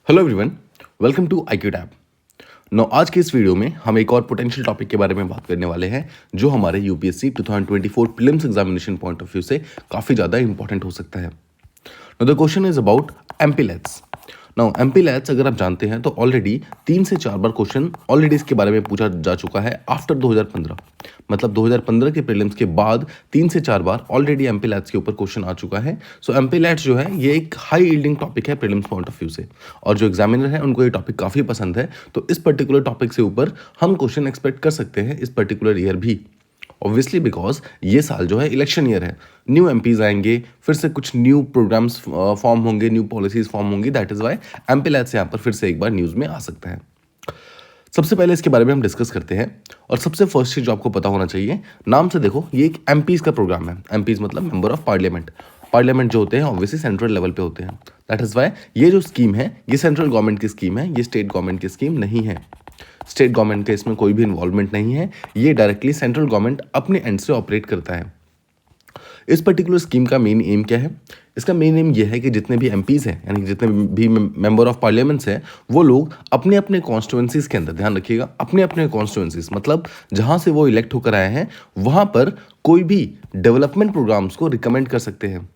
Hello everyone, welcome to IQ tab. No आज के इस वीडियो में हम एक और पोटेंशियल टॉपिक के बारे में बात करने वाले हैं जो हमारे UPSC 2024 prelims examination point of view से काफ़ी ज़्यादा इंपॉर्टेंट हो सकता है। Know the question is about MP-let's. Now MP-let's अगर आप जानते हैं तो ऑलरेडी 3 से 4 बार क्वेश्चन ऑलरेडी इसके बारे में पूछा जा चुका है आफ्टर 2015। मतलब 2015 के प्रीलिम्स के बाद 3 से 4 बार ऑलरेडी एमपी-लैट्स के ऊपर क्वेश्चन आ चुका है। सो एमपी-लैट्स जो है ये एक हाई यील्डिंग टॉपिक है प्रीलिम्स पॉइंट ऑफ व्यू से, और जो एग्जामिनर है उनको ये टॉपिक काफ़ी पसंद है। तो इस पर्टिकुलर टॉपिक से ऊपर हम क्वेश्चन एक्सपेक्ट कर सकते हैं इस पर्टिकुलर ईयर भी, ऑब्वियसली बिकॉज ये साल जो है इलेक्शन ईयर है, न्यू एमपीज आएंगे, फिर से कुछ न्यू प्रोग्राम्स फॉर्म होंगे, न्यू पॉलिसीज फॉर्म होंगी। दैट इज वाई एमपी-लैट्स यहाँ पर फिर से एक बार न्यूज़ में आ सकता है। सबसे पहले इसके बारे में हम डिस्कस करते हैं, और सबसे फर्स्ट चीज जो आपको पता होना चाहिए, नाम से देखो ये एक एमपीज का प्रोग्राम है। एमपीज मतलब मेंबर ऑफ पार्लियामेंट। पार्लियामेंट जो होते हैं ऑब्वियसली सेंट्रल लेवल पे होते हैं। दैट इज वाई ये जो स्कीम है ये सेंट्रल गवर्नमेंट की स्कीम है, ये स्टेट गवर्नमेंट की स्कीम नहीं है। स्टेट गवर्नमेंट का इसमें कोई भी इन्वॉल्वमेंट नहीं है, ये डायरेक्टली सेंट्रल गवर्नमेंट अपने एंड से ऑपरेट करता है। इस पर्टिकुलर स्कीम का मेन एम क्या है? इसका मेन एम ये है कि जितने भी एमपीज हैं, यानी जितने भी मेंबर ऑफ पार्लियामेंट्स हैं, वो लोग अपने अपने कॉन्स्टिट्यूएंसीज के अंदर, ध्यान रखिएगा, अपने अपने कॉन्स्टिट्यूएंसीज मतलब जहां से वो इलेक्ट होकर आए हैं वहां पर कोई भी डेवलपमेंट प्रोग्राम्स को रिकमेंड कर सकते हैं।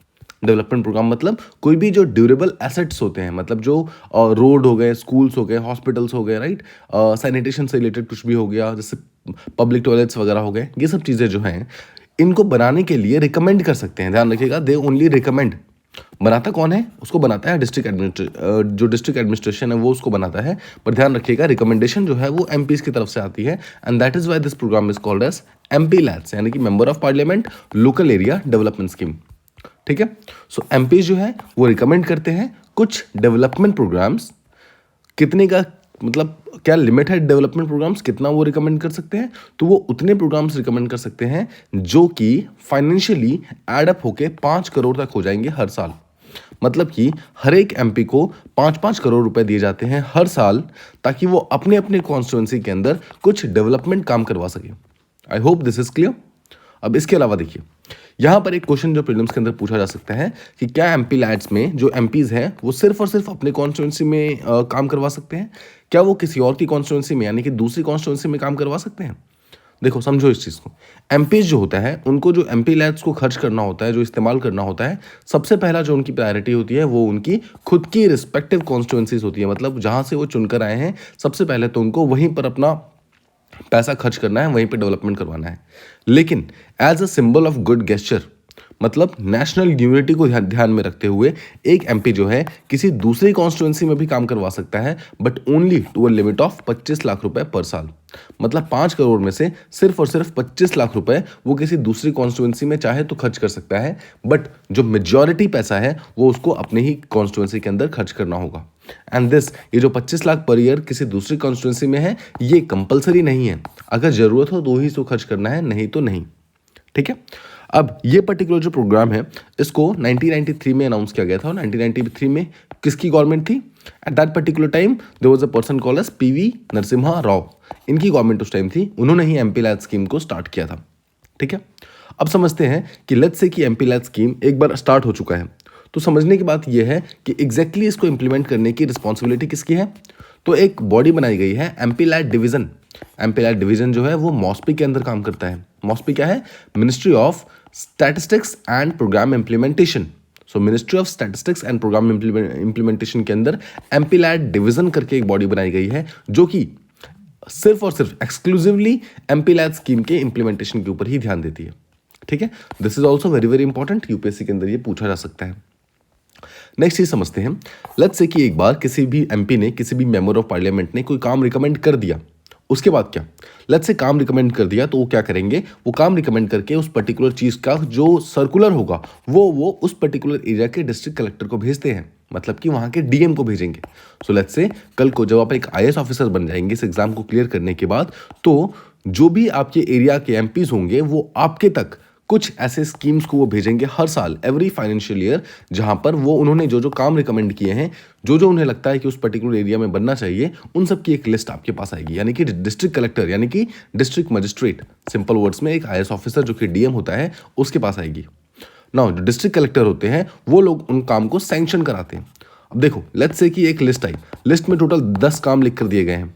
डेवलपमेंट प्रोग्राम मतलब कोई भी जो ड्यूरेबल एसेट्स होते हैं, मतलब जो रोड हो गए, स्कूल्स हो गए, हॉस्पिटल्स हो गए, राइट, सैनिटेशन से रिलेटेड कुछ भी हो गया, जैसे पब्लिक टॉयलेट्स वगैरह हो गए, ये सब चीज़ें जो हैं इनको बनाने के लिए रिकमेंड कर सकते हैं। ध्यान रखिएगा, दे ओनली रिकमेंड। बनाता कौन है? उसको बनाता है जो डिस्ट्रिक्ट एडमिनिस्ट्रेशन है वो उसको बनाता है। पर ध्यान रखिएगा रिकमेंडेशन जो है वो एमपीज की तरफ से आती है, and that is why this programme is called as MPLADS, यानी कि member of parliament local area development scheme. ठीक है, सो एमपीज जो है वो रिकमेंड करते हैं कुछ डेवलपमेंट प्रोग्राम्स। कितने का मतलब क्या लिमिट है डेवलपमेंट प्रोग्राम्स, कितना वो रिकमेंड कर सकते हैं? तो वो उतने प्रोग्राम्स रिकमेंड कर सकते हैं जो कि फाइनेंशियली एडअप होके 5 करोड़ तक हो जाएंगे हर साल। मतलब कि हर एक एमपी को 5-5 करोड़ रुपए दिए जाते हैं हर साल, ताकि वो अपने अपने कॉन्स्टिट्यूएंसी के अंदर कुछ डेवलपमेंट काम करवा सके। I hope this is clear. अब इसके अलावा देखिए, यहाँ पर एक क्वेश्चन जो प्रीलिम्स के अंदर पूछा जा सकता है कि क्या एमपी-लैट्स में जो एमपीज हैं वो सिर्फ और सिर्फ अपने कॉन्स्टिट्यूएंसी में काम करवा सकते हैं? क्या वो किसी और की कॉन्स्टिट्यूएंसी में, यानी कि दूसरी कॉन्स्टिट्यूएंसी में काम करवा सकते हैं? देखो समझो इस चीज़ को, एमपीज जो होता है उनको जो एमपी-लैट्स को खर्च करना होता है, जो इस्तेमाल करना होता है, सबसे पहला जो उनकी प्रायोरिटी होती है वो उनकी खुद की रिस्पेक्टिव कॉन्स्टिट्यूएंसीज होती है। मतलब जहाँ से वो चुनकर आए हैं सबसे पहले तो उनको वहीं पर अपना पैसा खर्च करना है, वहीं पे डेवलपमेंट करवाना है। लेकिन as a symbol of good gesture, मतलब नेशनल यूनिटी को ध्यान में रखते हुए एक एमपी जो है किसी दूसरी कॉन्स्टिट्यूएंसी में भी काम करवा सकता है, but only to a limit of 25 lakh रुपए पर साल। मतलब 5 करोड़ में से सिर्फ और सिर्फ 25 लाख रुपए वो किसी दूसरी कॉन्स्टिट्यूएंसी में चाहे तो खर्च कर सकता है, बट जो मेजॉरिटी पैसा है वो उसको अपने ही कॉन्स्टिट्यूएंसी के अंदर खर्च करना होगा। एंड दिस, ये जो 25 लाख पर ईयर किसी दूसरी कॉन्स्टिट्यूएंसी में है ये कंपलसरी नहीं है, अगर जरूरत हो तो ही इसको खर्च करना है, नहीं तो नहीं। ठीक है, अब ये पर्टिकुलर जो प्रोग्राम है इसको 1993 में अनाउंस किया गया था, और 1993 में किसकी गवर्नमेंट थी? At that particular time there was a person called as PV Narasimha Rao. इनकी गवर्नमेंट उस टाइम थी, उन्होंने ही एमपी-लैट्स स्कीम को स्टार्ट किया था। ठीक है, अब समझते हैं कि लेट्स से कि एमपी-लैट्स स्कीम एक बार स्टार्ट हो चुका है, तो समझने की बात यह है कि एग्जैक्टली इसको इंप्लीमेंट करने की रिस्पॉन्सिबिलिटी किसकी है? तो एक बॉडी बनाई गई है एमपी-लैट डिवीजन। एमपी-लैट डिवीजन जो है वो मॉस्पी के अंदर काम करता है। मॉस्पी क्या है? Ministry of statistics and programme implementation. So ministry of statistics and programme implementation के अंदर एमपी-लैट डिवीजन करके एक बॉडी बनाई गई है जो कि सिर्फ और सिर्फ एक्सक्लूसिवली एमपी-लैट स्कीम के इम्प्लीमेंटेशन के ऊपर ही ध्यान देती है। ठीक है, this is also very very important, UPSC के अंदर ये पूछा जा सकता है। नेक्स्ट चीज समझते हैं, लेट्स से कि एक बार किसी भी एमपी ने, किसी भी मेंबर ऑफ पार्लियामेंट ने कोई काम रिकमेंड कर दिया, उसके बाद क्या? लेट्स से काम रिकमेंड कर दिया तो वो क्या करेंगे? वो काम रिकमेंड करके उस पर्टिकुलर चीज का जो सर्कुलर होगा वो उस पर्टिकुलर एरिया के डिस्ट्रिक्ट कलेक्टर को भेजते हैं, मतलब कि वहां के डीएम को भेजेंगे। सो लेट्स से कल को जब आप एक आईएएस ऑफिसर बन जाएंगे इस एग्जाम को क्लियर करने के बाद, तो जो भी आपके एरिया के एमपीज होंगे वो आपके तक कुछ ऐसे स्कीम्स को वो भेजेंगे हर साल, एवरी फाइनेंशियल ईयर, जहां पर वो उन्होंने जो जो काम रिकमेंड किए हैं, जो जो उन्हें लगता है कि उस पर्टिकुलर एरिया में बनना चाहिए, उन सब की एक लिस्ट आपके पास आएगी। यानी कि डिस्ट्रिक्ट कलेक्टर यानी कि डिस्ट्रिक्ट मजिस्ट्रेट, सिंपल वर्ड्स में एक आईएएस ऑफिसर जो कि डीएम होता है उसके पास आएगी। नाउ जो डिस्ट्रिक्ट कलेक्टर होते हैं वो लोग उन काम को सैंक्शन कराते हैं। अब देखो लेट्स से कि एक लिस्ट आई, लिस्ट में टोटल 10 काम लिख कर दिए गए हैं।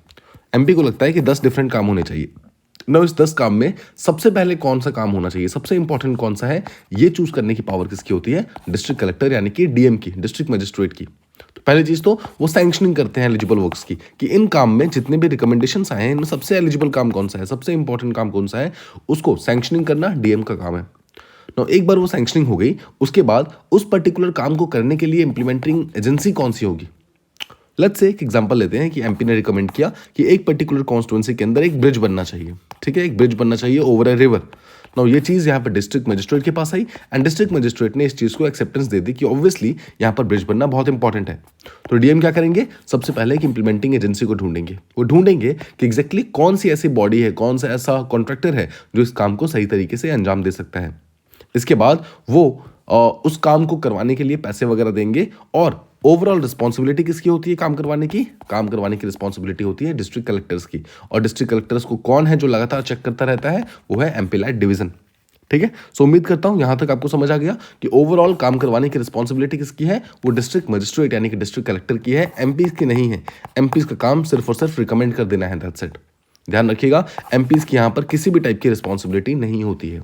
एमपी को लगता है कि 10 डिफरेंट काम होने चाहिए। ना इस 10 काम में सबसे पहले कौन सा काम होना चाहिए, सबसे इंपॉर्टेंट कौन सा है, ये चूज करने की पावर किसकी होती है, डिस्ट्रिक्ट कलेक्टर यानी कि डीएम की, डिस्ट्रिक्ट मजिस्ट्रेट की। तो पहली चीज तो वो सैंक्शनिंग करते हैं एलिजिबल वर्क्स की, कि इन काम में जितने भी रिकमेंडेशंस आए हैं इनमें सबसे एलिजिबल काम कौन सा है, सबसे इंपॉर्टेंट काम कौन सा है, उसको सैंक्शनिंग करना डीएम का काम है। ना एक बार वो सैंक्शनिंग हो गई, उसके बाद उस पर्टिकुलर काम को करने के लिए इंप्लीमेंटिंग एजेंसी कौन सी होगी। लेट्स से एक एग्जांपल लेते हैं कि एमपी ने रिकमेंड किया कि एक पर्टिकुलर कॉन्स्टिट्यूंसी के अंदर एक ब्रिज बनना चाहिए, ठीक है, एक ब्रिज बनना चाहिए ओवर अ रिवर। नाउ ये चीज़ यहाँ पर डिस्ट्रिक्ट मजिस्ट्रेट के पास आई एंड डिस्ट्रिक्ट मजिस्ट्रेट ने इस चीज़ को एक्सेप्टेंस दे दी कि ऑब्वियसली यहाँ पर ब्रिज बनना बहुत इंपॉर्टेंट है। तो डीएम क्या करेंगे, सबसे पहले एक इंप्लीमेंटिंग एजेंसी को ढूंढेंगे। वो ढूंढेंगे कि एग्जैक्टली कौन सी ऐसी बॉडी है, कौन सा ऐसा कॉन्ट्रैक्टर है जो इस काम को सही तरीके से अंजाम दे सकता है। इसके बाद वो उस काम को करवाने के लिए पैसे वगैरह देंगे और ओवरऑल रिस्पॉन्सिबिलिटी किसकी होती है काम करवाने की, काम करवाने की रिस्पॉन्सिबिलिटी होती है डिस्ट्रिक्ट कलेक्टर्स की। और डिस्ट्रिक्ट कलेक्टर्स को कौन है जो लगातार चेक करता रहता है, वो है एमपी लैड डिवीजन। ठीक है, सो उम्मीद करता हूं यहां तक आपको समझ आ गया कि ओवरऑल काम करवाने की रिस्पॉन्सिबिलिटी किसकी है, वो डिस्ट्रिक्ट मजिस्ट्रेट यानी कि डिस्ट्रिक्ट कलेक्टर की है, एमपीज की नहीं है। एमपीज का काम सिर्फ और सिर्फ रिकमेंड कर देना है, दैट्स इट। ध्यान रखिएगा, एमपीज की यहां पर किसी भी टाइप की रिस्पॉन्सिबिलिटी नहीं होती है।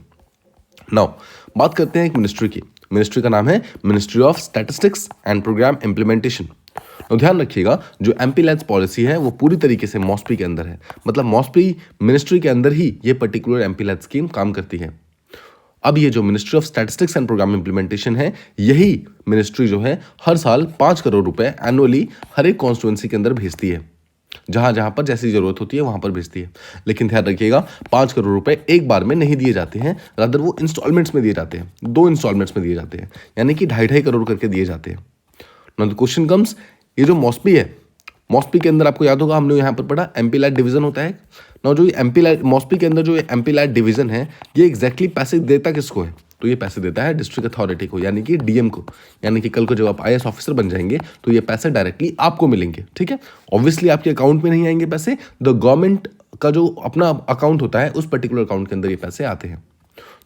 नाउ बात करते हैं एक मिनिस्ट्री की। मिनिस्ट्री का नाम है ministry of statistics and programme implementation. तो ध्यान रखिएगा, जो एमपी लैड्स पॉलिसी है वो पूरी तरीके से मॉस्पी के अंदर है, मतलब मॉस्पी मिनिस्ट्री के अंदर ही ये पर्टिकुलर एमपी लैड स्कीम काम करती है। अब ये जो ministry of statistics and programme implementation है, यही मिनिस्ट्री जो है हर साल 5 करोड़ रुपए एनुअली हर एक कॉन्स्टिट्यूंसी के अंदर भेजती है, जहां जहां पर जैसी जरूरत होती है वहां पर भेजती है। लेकिन ध्यान रखिएगा, 5 करोड़ रुपए एक बार में नहीं दिए जाते हैं, रादर वो इंस्टॉलमेंट्स में दिए जाते हैं, 2 इंस्टॉलमेंट्स में दिए जाते हैं, यानी कि 2.5 करोड़ करके दिए जाते हैं। नाउ द क्वेश्चन कम्स, ये जो मॉस्पी है, मॉस्पी के अंदर आपको याद होगा हमने यहाँ पर पढ़ा एमपी लैड डिवीजन होता है। नाउ जो एमपी लैड मॉस्पी के अंदर जो एमपी लैड डिवीजन है, ये एग्जैक्टली पैसे देता किसको है, तो ये पैसे देता है डिस्ट्रिक्ट अथॉरिटी को, यानी कि डीएम को। यानी कि कल को जब आप आईएएस ऑफिसर बन जाएंगे तो ये पैसे डायरेक्टली आपको मिलेंगे। ठीक है, ऑब्वियसली आपके अकाउंट में नहीं आएंगे पैसे, द गवर्नमेंट का जो अपना अकाउंट होता है उस पर्टिकुलर अकाउंट के अंदर ये पैसे आते हैं।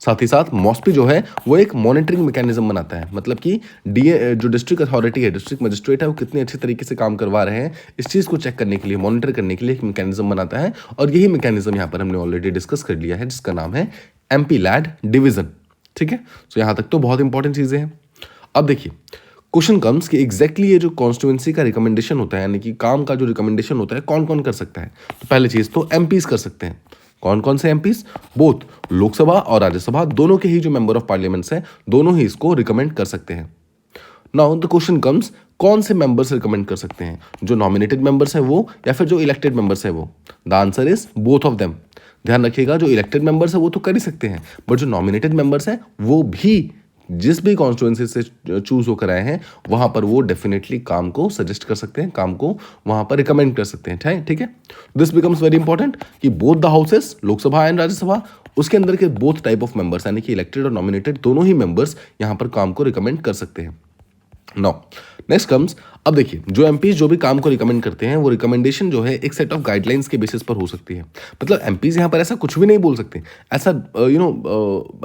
साथ ही साथ मॉस्पी जो है वो एक मॉनिटरिंग मैकेनिज्म बनाता है, मतलब कि डीए जो डिस्ट्रिक्ट अथॉरिटी है, डिस्ट्रिक्ट मजिस्ट्रेट है, वो कितने अच्छे तरीके से काम करवा रहे हैं इस चीज़ को चेक करने के लिए, मॉनिटर करने के लिए एक मैकेनिज्म बनाता है। और यही मैकेनिज्म यहाँ पर हमने ऑलरेडी डिस्कस कर लिया है, जिसका नाम है एमपी लैड डिवीजन। ठीक है, सो यहाँ तक तो बहुत इंपॉर्टेंट चीज़ें हैं। अब देखिए क्वेश्चन कम्स कि एग्जैक्टली ये जो कॉन्स्टिट्यूएंसी का रिकमेंडेशन होता है, यानी कि काम का जो रिकमेंडेशन होता है, कौन कौन कर सकता है। तो पहली चीज़ तो एमपीज कर सकते हैं। कौन कौन से एमपीज, बोथ लोकसभा और राज्यसभा दोनों के ही जो मेंबर ऑफ पार्लियामेंट्स हैं, दोनों ही इसको रिकमेंड कर सकते हैं। नाउ द क्वेश्चन कम्स, कौन से मेंबर्स रिकमेंड कर सकते हैं, जो नॉमिनेटेड मेंबर्स हैं वो या फिर जो इलेक्टेड मेंबर्स हैं वो। The answer is both of them. ध्यान रखिएगा, जो इलेक्टेड मेंबर्स है वो तो कर ही सकते हैं, बट जो नॉमिनेटेड मेंबर्स हैं वो भी जिस भी कॉन्स्टिट्यूएंसी से चूज होकर आए हैं वहां पर वो डेफिनेटली काम को सजेस्ट कर सकते हैं, काम को वहां पर रिकमेंड कर सकते हैं। ठीक है, दिस बिकम्स वेरी इंपॉर्टेंट कि both the houses, Lok Sabha and Rajya Sabha, उसके अंदर के बोथ टाइप ऑफ मेंबर्स यानी कि इलेक्टेड और नॉमिनेटेड दोनों ही मेंबर्स यहां पर काम को रिकमेंड कर सकते हैं। नाउ नेक्स्ट कम्स, अब देखिए जो एमपीज जो भी काम को रिकमेंड करते हैं वो रिकमेंडेशन जो है एक सेट ऑफ गाइडलाइंस के बेसिस पर हो सकती है। मतलब एमपीज यहाँ पर ऐसा कुछ भी नहीं बोल सकते, ऐसा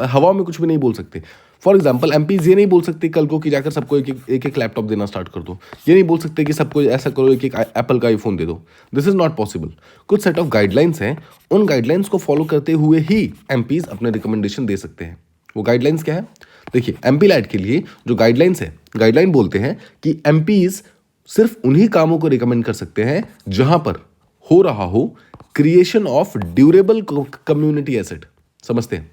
हवा में कुछ भी नहीं बोल सकते। फॉर एग्जाम्पल एमपीज ये नहीं बोल सकते कल को कि जाकर सबको एक एक लैपटॉप देना स्टार्ट कर दो, ये नहीं बोल सकते कि सबको ऐसा करो एक एप्पल का आईफोन दे दो। This is not possible. कुछ सेट ऑफ गाइडलाइंस हैं, उन गाइडलाइंस को फॉलो करते हुए ही एमपीज अपने रिकमेंडेशन दे सकते हैं। वो गाइडलाइंस क्या है, देखिए एमपी लैड के लिए जो गाइडलाइंस है, गाइडलाइन बोलते हैं कि एमपीज सिर्फ उन्हीं कामों को रिकमेंड कर सकते हैं जहां पर हो रहा हो creation of durable community asset. समझते हैं,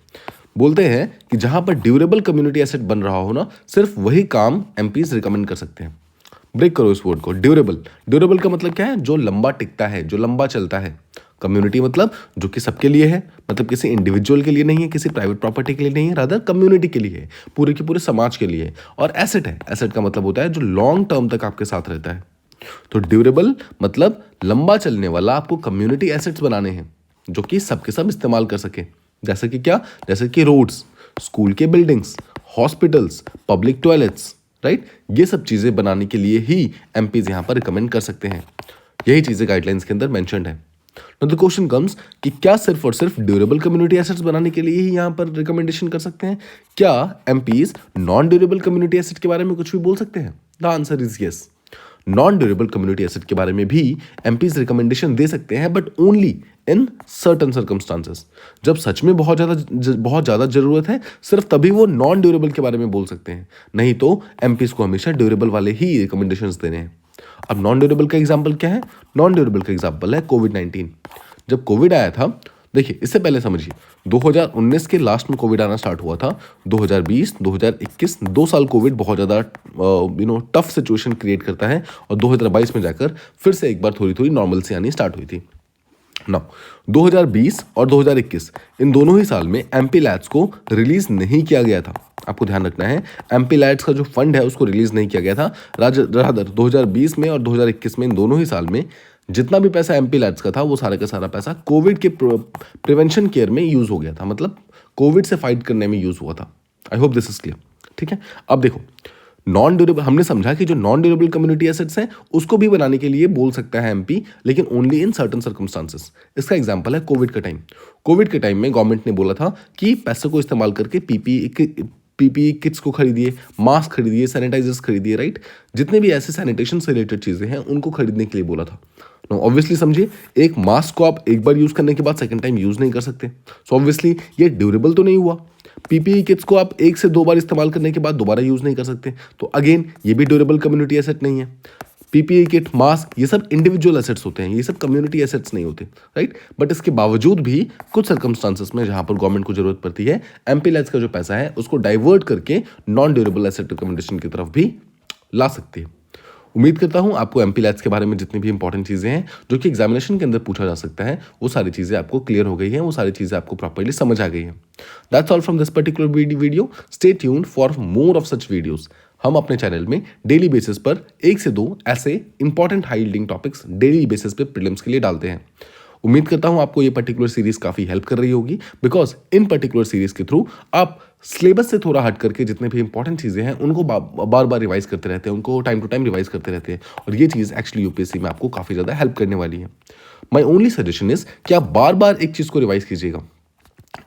बोलते हैं कि जहां पर ड्यूरेबल कम्युनिटी एसेट बन रहा हो ना, सिर्फ वही काम एमपीज रिकमेंड कर सकते हैं। ब्रेक करो इस वर्ड को, ड्यूरेबल। ड्यूरेबल का मतलब क्या है, जो लंबा टिकता है, जो लंबा चलता है। कम्युनिटी मतलब जो कि सबके लिए है, मतलब किसी इंडिविजुअल के लिए नहीं है, किसी प्राइवेट प्रॉपर्टी के लिए नहीं है, रादर कम्युनिटी के लिए है, पूरे के पूरे समाज के लिए है। और एसेट है, एसेट का मतलब होता है जो लॉन्ग टर्म तक आपके साथ रहता है। तो ड्यूरेबल मतलब लंबा चलने वाला, आपको कम्युनिटी एसेट्स बनाने हैं जो कि सबके सब इस्तेमाल कर सके। जैसे कि क्या, जैसे कि रोड्स, स्कूल के buildings, hospitals, public toilets, right. ये सब चीजें बनाने के लिए ही एमपीज यहां पर रिकमेंड कर सकते हैं। यही चीजें गाइडलाइंस के अंदर मेंशन्ड है। Now the question comes कि क्या सिर्फ और सिर्फ ड्यूरेबल कम्युनिटी एसेट्स बनाने के लिए ही यहां पर रिकमेंडेशन कर सकते हैं, क्या MPs non durable community asset के बारे में कुछ भी बोल सकते हैं? The answer is yes. Non durable community asset के बारे में भी एमपीज रिकमेंडेशन दे सकते हैं, but only in certain circumstances. जब सच में बहुत ज़्यादा ज़रूरत है, सिर्फ तभी वो नॉन ड्यूरेबल के बारे में बोल सकते हैं, नहीं तो एमपीज को हमेशा ड्यूरेबल वाले ही रिकमेंडेशंस देने हैं। अब नॉन ड्यूरेबल का एग्जाम्पल क्या है? नॉन ड्यूरेबल का एग्जाम्पल है कोविड-19। जब कोविड आया था, देखिए इससे पहले समझिए, 2019 के लास्ट में कोविड आना स्टार्ट हुआ था। 2020, 2021 2 साल कोविड बहुत ज़्यादा टफ सिचुएशन क्रिएट करता है, और 2022 में जाकर फिर से एक बार थोड़ी थोड़ी नॉर्मलसी आनी स्टार्ट हुई थी ना। 2020 और 2021 इन दोनों ही साल में एमपी लैड्स को रिलीज नहीं किया गया था। आपको ध्यान रखना है, एमपी लैड्स का जो फंड है उसको रिलीज नहीं किया गया था। रादर 2020 में और 2021 में इन दोनों ही साल में जितना भी पैसा एमपी लैड्स का था, वो सारा का सारा पैसा कोविड के प्रिवेंशन केयर में यूज हो गया था, मतलब कोविड से फाइट करने में यूज हुआ था। I hope this is clear. ठीक है, अब देखो, नॉन ड्यूरेबल हमने समझा कि जो नॉन ड्यूरेबल कम्युनिटी एसेट्स हैं उसको भी बनाने के लिए बोल सकता है एमपी, लेकिन ओनली इन सर्टन सर्कमस्टांसेस। इसका एग्जांपल है कोविड का टाइम। कोविड के टाइम में गवर्नमेंट ने बोला था कि पैसे को इस्तेमाल करके पीपीई किट्स को खरीदिए, मास्क खरीदिए, सैनिटाइजर्स खरीदिए, राइट। जितने भी ऐसे सैनिटेशन से रिलेटेड चीज़ें हैं उनको खरीदने के लिए बोला था। ऑब्वियसली समझिए, एक मास्क को आप एक बार यूज़ करने के बाद सेकंड टाइम यूज़ नहीं कर सकते, सो ऑब्वियसली ये ड्यूरेबल तो नहीं हुआ। पीपीई किट्स को आप 1 से 2 बार इस्तेमाल करने के बाद दोबारा यूज़ नहीं कर सकते, तो अगेन ये भी ड्यूरेबल कम्युनिटी एसेट नहीं है। पीपीई किट, मास्क, ये सब इंडिविजुअल एसेट्स होते हैं, ये सब कम्युनिटी एसेट्स नहीं होते, राइट। बट इसके बावजूद भी कुछ सर्कमस्टांसेस में जहां पर गवर्नमेंट को जरूरत पड़ती है, एमपी लैड्स का जो पैसा है उसको डाइवर्ट करके नॉन ड्यूरेबल एसेट रिकमेंडेशन की तरफ भी ला सकती है। उम्मीद करता हूं आपको एमपी लैड्स के बारे में जितनी भी इंपॉर्टेंट चीज़ें हैं जो कि एग्जामिनेशन के अंदर पूछा जा सकता है, वो सारी चीज़ें आपको क्लियर हो गई हैं, वो सारी चीज़ें आपको प्रॉपर्ली समझ आ गई हैं। That's all from this particular video. Stay tuned for more of such videos. हम अपने चैनल में डेली बेसिस पर 1 से 2 ऐसे important high yielding topics daily basis पे प्रीलिम्स के लिए डालते हैं। उम्मीद करता हूं आपको ये पर्टिकुलर सीरीज काफ़ी हेल्प कर रही होगी, बिकॉज इन पर्टिकुलर सीरीज के थ्रू आप सिलेबस से थोड़ा हट करके जितने भी इंपॉर्टेंट चीज़ें हैं उनको बार बार रिवाइज करते रहते हैं, उनको टाइम टू टाइम रिवाइज करते रहते हैं, और ये चीज़ एक्चुअली यूपीएससी में आपको काफ़ी ज़्यादा हेल्प करने वाली है। माई ओनली सजेशन इज कि आप बार बार एक चीज़ को रिवाइज कीजिएगा,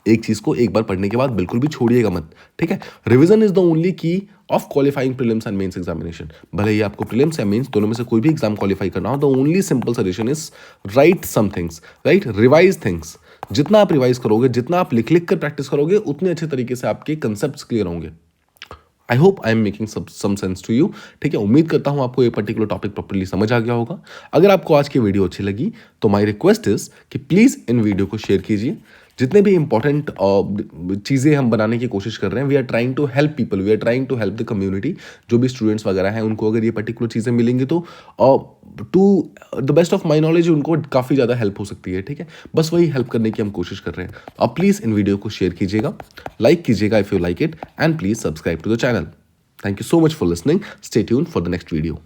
एक चीज को एक बार पढ़ने के बाद बिल्कुल भी छोड़िएगा मत, ठीक है। Revision is the only key of qualifying prelims and mains examination. भले ही आपको प्रीलिम्स या मेंस दोनों में से कोई भी एग्जाम क्वालिफाई करना हो, the only simple suggestion is write some things, right, revise things. जितना आप रिवाइज करोगे, जितना आप लिख लिख कर प्रैक्टिस करोगे, उतने अच्छे तरीके से आपके कंसेप्ट क्लियर होंगे। I hope I am making some sense to you, ठीक है। उम्मीद करता हूं आपको ये पर्टिकुलर टॉपिक प्रॉपर्ली समझ आ गया होगा। अगर आपको आज की वीडियो अच्छी लगी तो माय रिक्वेस्ट इज कि प्लीज़ इन वीडियो को शेयर कीजिए। जितने भी इंपॉर्टेंट चीज़ें हम बनाने की कोशिश कर रहे हैं, we are trying to help people, we are trying to help the community. जो भी स्टूडेंट्स वगैरह हैं उनको अगर ये पर्टिकुलर चीज़ें मिलेंगी तो to the best of my knowledge उनको काफ़ी ज़्यादा हेल्प हो सकती है, ठीक है। बस वही हेल्प करने की हम कोशिश कर रहे हैं। आप प्लीज़ इन वीडियो को शेयर कीजिएगा, लाइक कीजिएगा if you like it, and please subscribe to the channel. Thank you so much for listening. Stay tuned for the next video.